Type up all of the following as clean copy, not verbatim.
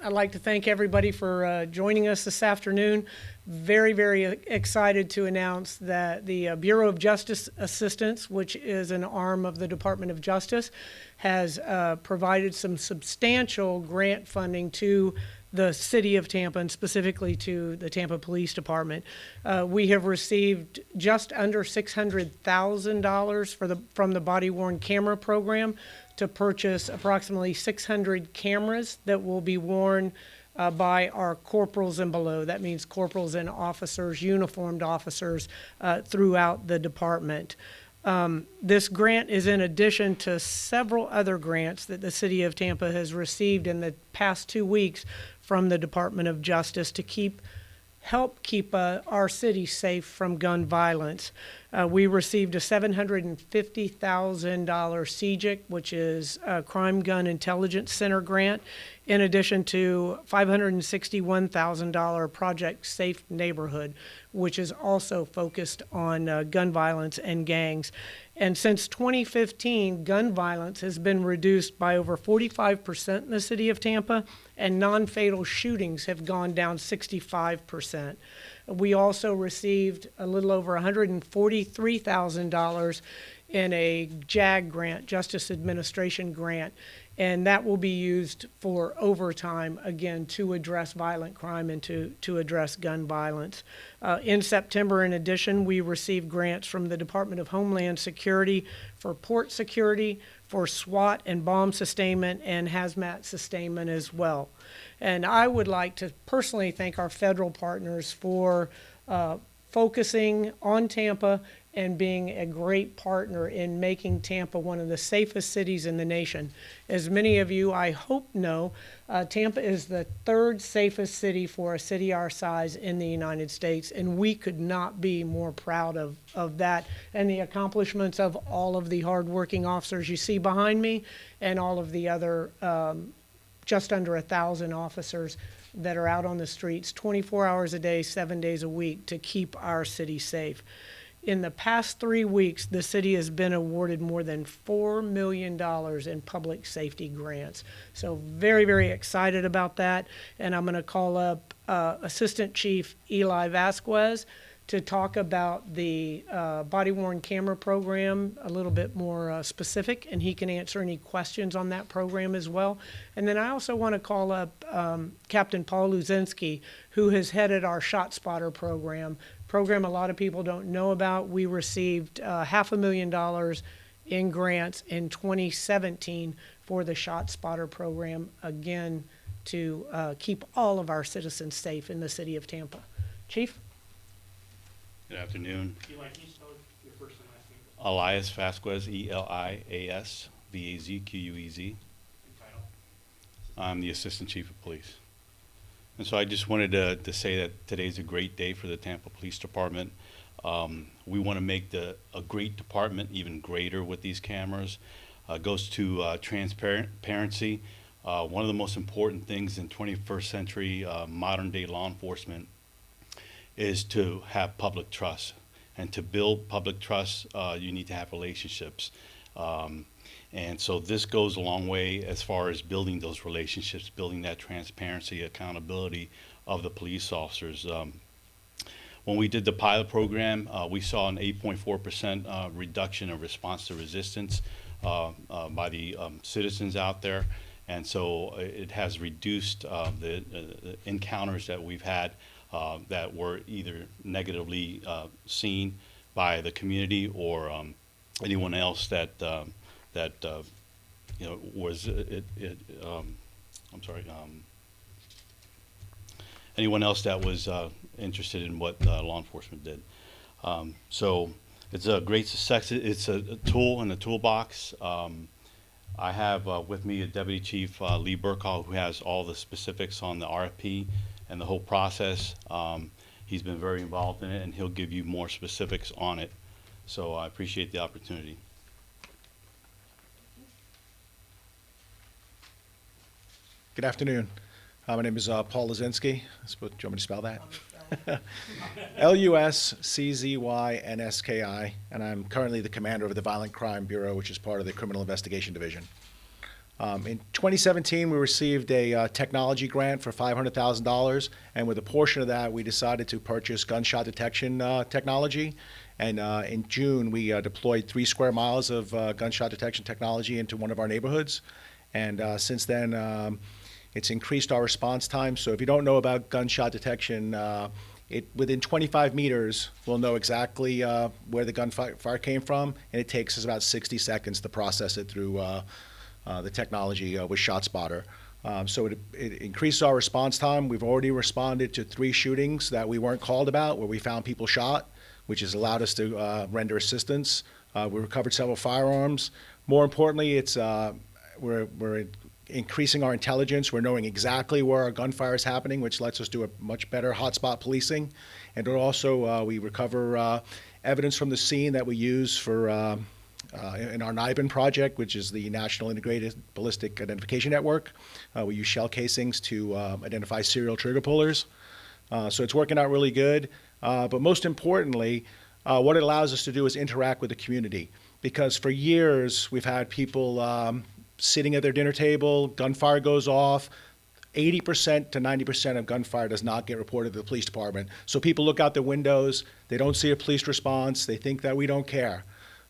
I'd like to thank everybody for joining us this afternoon. Very, very excited to announce that the Bureau of Justice Assistance, which is an arm of the Department of Justice, has provided some substantial grant funding to the city of Tampa and specifically to the Tampa Police Department. We have received just under $600,000 from the body-worn camera program to purchase approximately 600 cameras that will be worn by our corporals and below. That means corporals and officers, uniformed officers throughout the department. This grant is in addition to several other grants that the city of Tampa has received in the past 2 weeks from the Department of Justice to help keep our city safe from gun violence. We received a $750,000 CJIC, which is a Crime Gun Intelligence Center grant, in addition to $561,000 Project Safe Neighborhood, which is also focused on gun violence and gangs. And since 2015, gun violence has been reduced by over 45% in the city of Tampa, and non-fatal shootings have gone down 65%. We also received a little over $143,000 in a JAG grant, Justice Administration grant, and that will be used for overtime, again, to address violent crime and to address gun violence. In September, in addition, we received grants from the Department of Homeland Security for port security, for SWAT and bomb sustainment, and hazmat sustainment as well. And I would like to personally thank our federal partners for focusing on Tampa and being a great partner in making Tampa one of the safest cities in the nation. As many of you, I hope, know, Tampa is the 3rd safest city for a city our size in the United States, and we could not be more proud of that and the accomplishments of all of the hardworking officers you see behind me and all of the other just under 1,000 officers that are out on the streets 24 hours a day, 7 days a week to keep our city safe. In the past 3 weeks, the city has been awarded more than $4 million in public safety grants. So very, very excited about that. And I'm going to call up Assistant Chief Eli Vasquez to talk about the body-worn camera program a little bit more specific, and he can answer any questions on that program as well. And then I also want to call up Captain Paul Luzinski, who has headed our ShotSpotter program a lot of people don't know about. We received $500,000 in grants in 2017 for the ShotSpotter program, again, to keep all of our citizens safe in the city of Tampa. Chief? Good afternoon. Eli, can you spell your first and last name? Elias Vasquez, ELIASVAZQUEZ. And title? I'm the Assistant Chief of Police. And so I just wanted to say that today's a great day for the Tampa Police Department. We want to make a great department even greater with these cameras. It goes to transparency. One of the most important things in 21st century modern day law enforcement is to have public trust. And to build public trust, you need to have relationships. And so this goes a long way as far as building those relationships, building that transparency, accountability of the police officers. When we did the pilot program, we saw an 8.4% reduction in response to resistance by the citizens out there. And so it has reduced the encounters that we've had that were either negatively seen by the community or anyone else that was anyone else that was interested in what law enforcement did. So it's a great success. It's a tool in the toolbox. I have with me a Deputy Chief Lee Burkall, who has all the specifics on the RFP and the whole process. He's been very involved in it, and he'll give you more specifics on it. So I appreciate the opportunity. Good afternoon. My name is Paul Luzinski. Do you want me to spell that? Luszynski, and I'm currently the commander of the Violent Crime Bureau, which is part of the Criminal Investigation Division. In 2017, we received a technology grant for $500,000, and with a portion of that, we decided to purchase gunshot detection technology. And in June, we deployed 3 square miles of gunshot detection technology into one of our neighborhoods. And since then, it's increased our response time. So if you don't know about gunshot detection, within 25 meters, we'll know exactly where the gunfire came from, and it takes us about 60 seconds to process it through the technology with ShotSpotter. So it increases our response time. We've already responded to 3 shootings that we weren't called about, where we found people shot, which has allowed us to render assistance. We recovered several firearms. More importantly, we're increasing our intelligence. We're knowing exactly where our gunfire is happening, which lets us do a much better hotspot policing. And also, we recover evidence from the scene that we use for in our NIBIN project, which is the National Integrated Ballistic Identification Network. We use shell casings to identify serial trigger pullers. So it's working out really good. But most importantly, what it allows us to do is interact with the community. Because for years, we've had people sitting at their dinner table, gunfire goes off. 80% to 90% of gunfire does not get reported to the police department. So people look out their windows, they don't see a police response, they think that we don't care.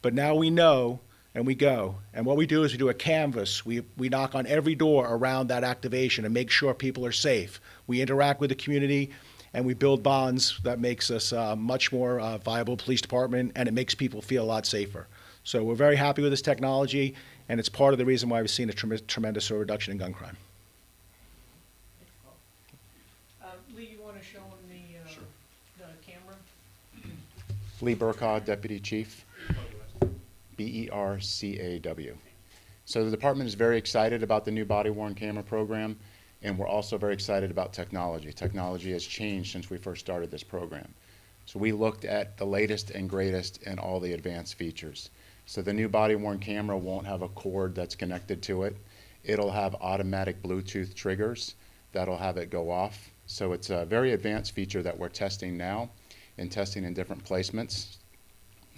But now we know, and we go. And what we do is we do a canvas. We knock on every door around that activation and make sure people are safe. We interact with the community, and we build bonds that makes us a much more viable police department, and it makes people feel a lot safer. So we're very happy with this technology, and it's part of the reason why we've seen a tremendous reduction in gun crime. Lee, you want to show him the camera? Lee Burkaw, Deputy Chief, BERCAW. So the department is very excited about the new body-worn camera program, and we're also very excited about technology. Technology has changed since we first started this program. So we looked at the latest and greatest and all the advanced features. So the new body-worn camera won't have a cord that's connected to it. It'll have automatic Bluetooth triggers that'll have it go off. So it's a very advanced feature that we're testing now and testing in different placements.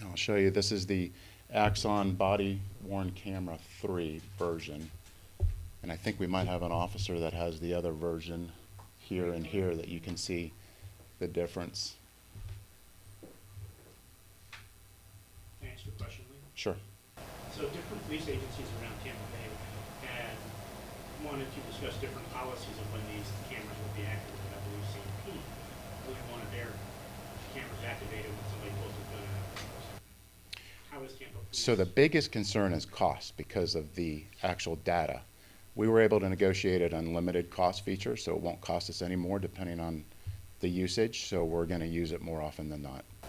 I'll show you, this is the Axon body-worn camera 3 version. And I think we might have an officer that has the other version here and here that you can see the difference. Can I ask you a question, Lee? Sure. So different police agencies around Tampa Bay had wanted to discuss different policies of when these cameras will be activated. I believe CP really wanted their cameras activated when somebody pulls a gun out. How is Tampa Police? So the biggest concern is cost because of the actual data. We were able to negotiate an unlimited cost feature, so it won't cost us any more depending on the usage, so we're going to use it more often than not. I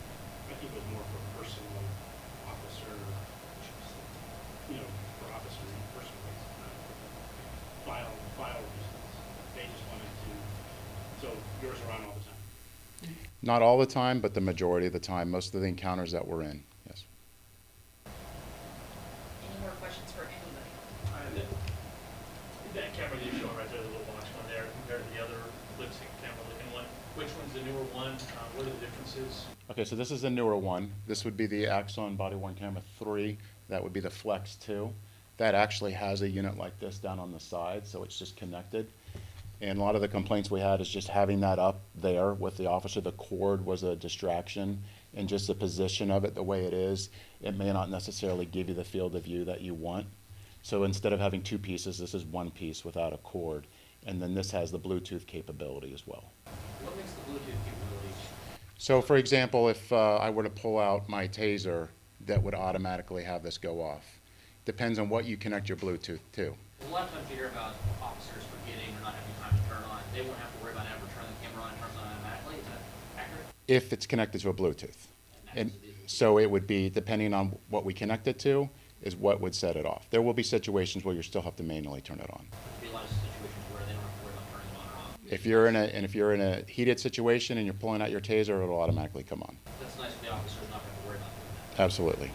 think it was more for personal officer, for officer personally, file reasons. They just wanted to, so yours are on all the time? Not all the time, but the majority of the time, most of the encounters that we're in, yes. Any more questions for anybody? That camera that you're showing right there, the little box one there, compared to the other lip-sync camera looking one, which one's the newer one? What are the differences? Okay, so this is the newer one. This would be the Axon body-worn camera 3. That would be the Flex 2. That actually has a unit like this down on the side, so it's just connected. And a lot of the complaints we had is just having that up there with the officer. The cord was a distraction, and just the position of it, the way it is, it may not necessarily give you the field of view that you want. So instead of having 2 pieces, this is 1 piece without a cord. And then this has the Bluetooth capability as well. What makes the Bluetooth capability? So for example, if I were to pull out my taser, that would automatically have this go off. Depends on what you connect your Bluetooth to. A lot of times you hear about officers forgetting or not having time to turn on. They won't have to worry about ever turning the camera on and turns on automatically. Is that accurate? If it's connected to a Bluetooth. And so it would be, depending on what we connect it to, is what would set it off. There will be situations where you still have to manually turn it on. There'll be a lot of situations where they don't have to worry about turning it on or off. If you're in a heated situation and you're pulling out your taser, it'll automatically come on. That's nice for the officers not to have to worry about doing that. Absolutely.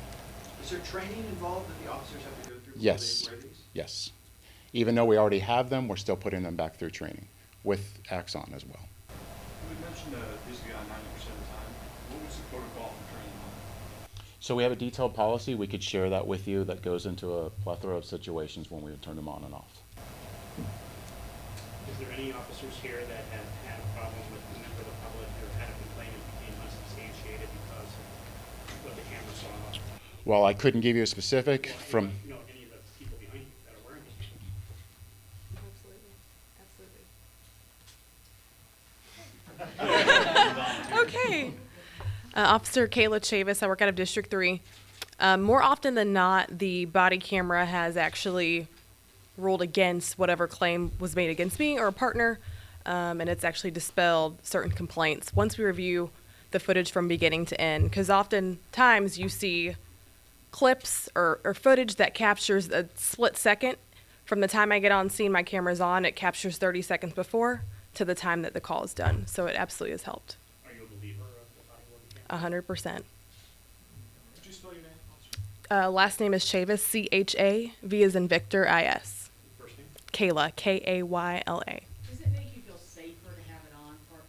Is there training involved that the officers have to go through before Yes. they wear these? Yes. Even though we already have them, we're still putting them back through training with Axon as well. You had mentioned these will be on 90% of the time. What was the protocol for training on? So we have a detailed policy. We could share that with you that goes into a plethora of situations when we would turn them on and off. Is there any officers here that have had a problem with a member of the public or had a complaint that became unsubstantiated because of what the camera saw? Well, I couldn't give you a specific Well, from. you know, any of the people behind you that are wearing this. Absolutely, absolutely. Okay. Officer Kayla Chavis, I work out of District 3. More often than not, the body camera has actually ruled against whatever claim was made against me or a partner, and it's actually dispelled certain complaints once we review the footage from beginning to end. Because oftentimes you see clips or footage that captures a split second. From the time I get on scene, my camera's on, it captures 30 seconds before to the time that the call is done. So it absolutely has helped. Are you a believer of the body worn camera? 100%. Could you spell your name, officer? Last name is Chavis, C-H-A, V as in Victor, I-S. First name? Kayla, K-A-Y-L-A. Does it make you feel safer to have it on for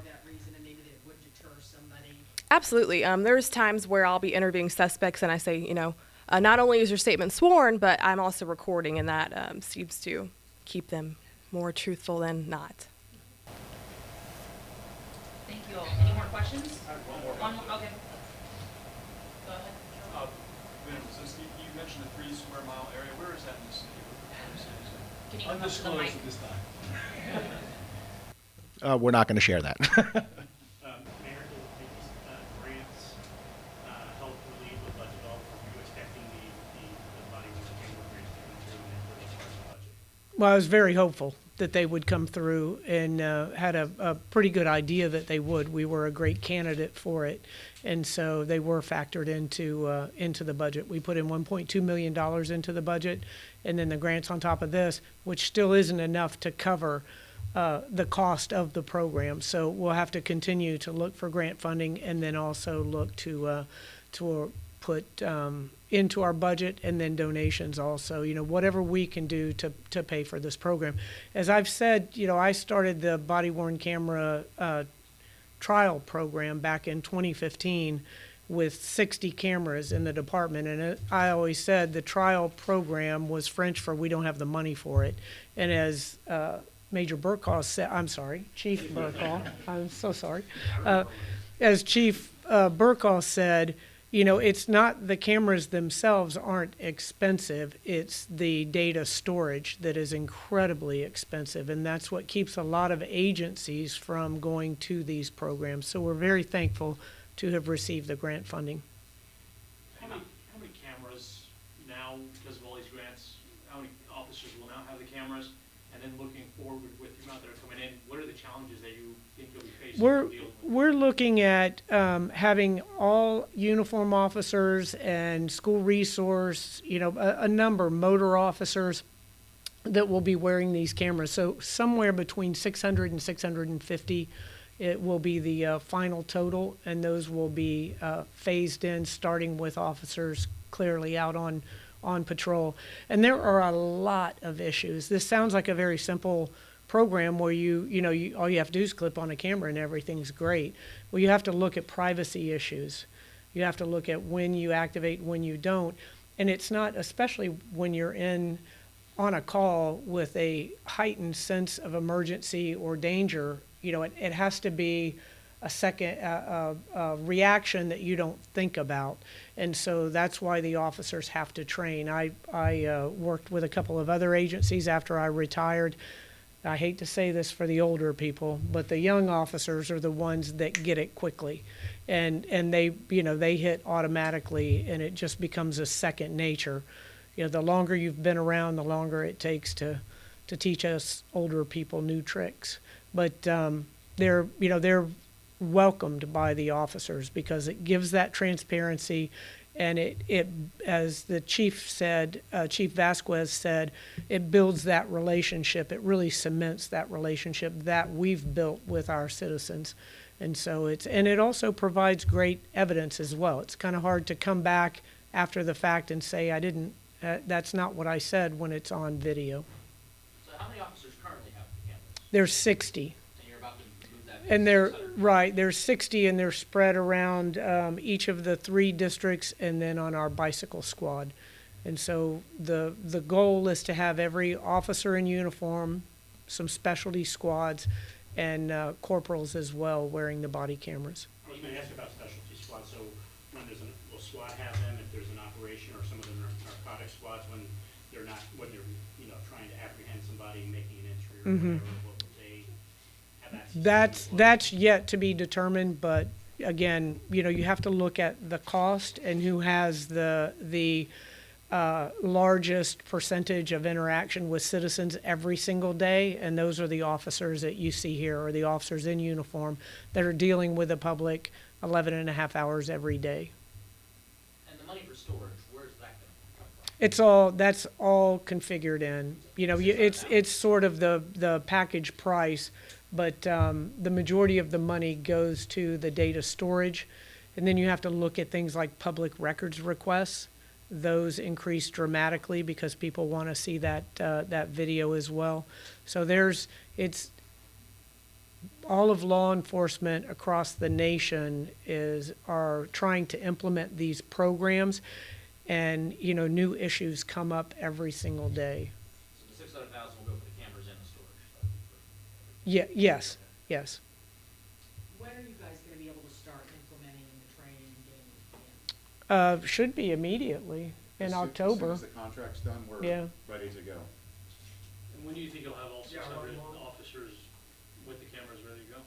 that reason, and maybe that it would deter somebody? Absolutely. There's times where I'll be interviewing suspects and I say, not only is your statement sworn, but I'm also recording, and that seems to keep them more truthful than not. Thank you all. Any more questions? I have one more. Okay. Go ahead. Madam Brzezinski, you mentioned the 3 square mile area. Where is that in the city? Can you come up to the mic? this time. We're not going to share that. Mayor, do these grants help relieve the budget at all? Were you expecting the body worn camera grants to come through and then as far as the budget? Well, I was very hopeful that they would come through and had a pretty good idea that they would. We were a great candidate for it, and so they were factored into the budget. We put in $1.2 million into the budget, and then the grants on top of this, which still isn't enough to cover the cost of the program. So we'll have to continue to look for grant funding and then also look to put into our budget and then donations also, whatever we can do to pay for this program. As I've said, I started the body worn camera trial program back in 2015 with 60 cameras in the department. And I always said the trial program was French for we don't have the money for it. And as Major Burkaw said, I'm sorry, Chief Burkaw, I'm so sorry. As Chief Burkaw said, it's not the cameras themselves aren't expensive, it's the data storage that is incredibly expensive, and that's what keeps a lot of agencies from going to these programs. So we're very thankful to have received the grant funding. How many cameras now, because of all these grants, how many officers will now have the cameras? And then looking forward with the amount that are coming in, what are the challenges that you think you'll be facing? We're looking at having all uniform officers and school resource, a number, motor officers that will be wearing these cameras. So somewhere between 600 and 650, it will be the final total, and those will be phased in, starting with officers clearly out on patrol. And there are a lot of issues. This sounds like a very simple program where all you have to do is clip on a camera and everything's great. Well, you have to look at privacy issues. You have to look at when you activate, when you don't. And it's not, especially when you're on a call with a heightened sense of emergency or danger, it has to be a second reaction that you don't think about. And so that's why the officers have to train. I worked with a couple of other agencies after I retired. I hate to say this for the older people, but the young officers are the ones that get it quickly. And they hit automatically, and it just becomes a second nature. The longer you've been around, the longer it takes to teach us older people new tricks. But they're welcomed by the officers because it gives that transparency, and it as the chief said, Chief Vasquez said, it builds that relationship. It really cements that relationship that we've built with our citizens. And so it also provides great evidence as well. It's kind of hard to come back after the fact and say, that's not what I said when it's on video. So how many officers currently have the cameras? There's 60. And you're about to move that And they're, right, there's 60 and they're spread around each of the 3 districts and then on our bicycle squad. And so the goal is to have every officer in uniform, some specialty squads, and corporals as well wearing the body cameras. I was gonna ask about specialty squads, so when there's will SWAT have them if there's an operation, or some of them are narcotic squads when they're not, when they're, trying to apprehend somebody, making an entry or whatever, what would they have access to? That's yet to be determined, but again, you have to look at the cost and who has the largest percentage of interaction with citizens every single day, and those are the officers that you see here, or the officers in uniform that are dealing with the public 11 and a half hours every day. And the money for storage, where's that gonna come from? That's all configured in. It's sort of the package price, but the majority of the money goes to the data storage, and then you have to look at things like public records requests. Those increase dramatically because people want to see that video as well. So it's all of law enforcement across the nation are trying to implement these programs, and new issues come up every single day. So the 600,000 will go for the cameras and the storage? Yeah. Yes. When are you guys gonna be able to start implementing the training and getting it in? Should be immediately in October. As soon as the contract's done, we're Yeah. ready to go. And when do you think you'll have all 600 officers with the cameras ready to go?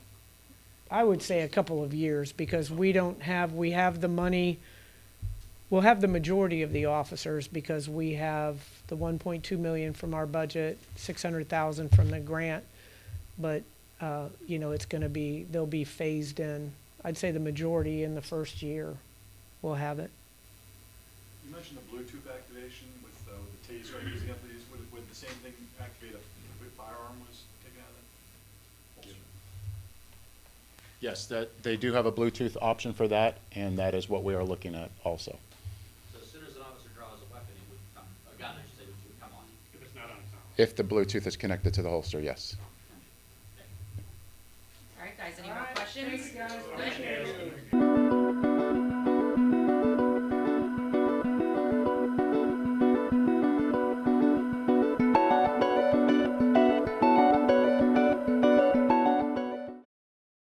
I would say a couple of years, because we have the money. We'll have the majority of the officers because we have the 1.2 million from our budget, 600,000 from the grant, but it's going to be, they'll be phased in. I'd say the majority in the first year will have it. You mentioned the Bluetooth activation with the taser I'm using. Would the same thing activate if a firearm was taken out of that holster? Yes, they do have a Bluetooth option for that, and that is what we are looking at also. So as soon as an officer draws a weapon, it would come, a gun, I should say, would come on. If it's not on its own. If the Bluetooth is connected to the holster, yes. All right, guys, any more All right, questions? thanks, guys. Good.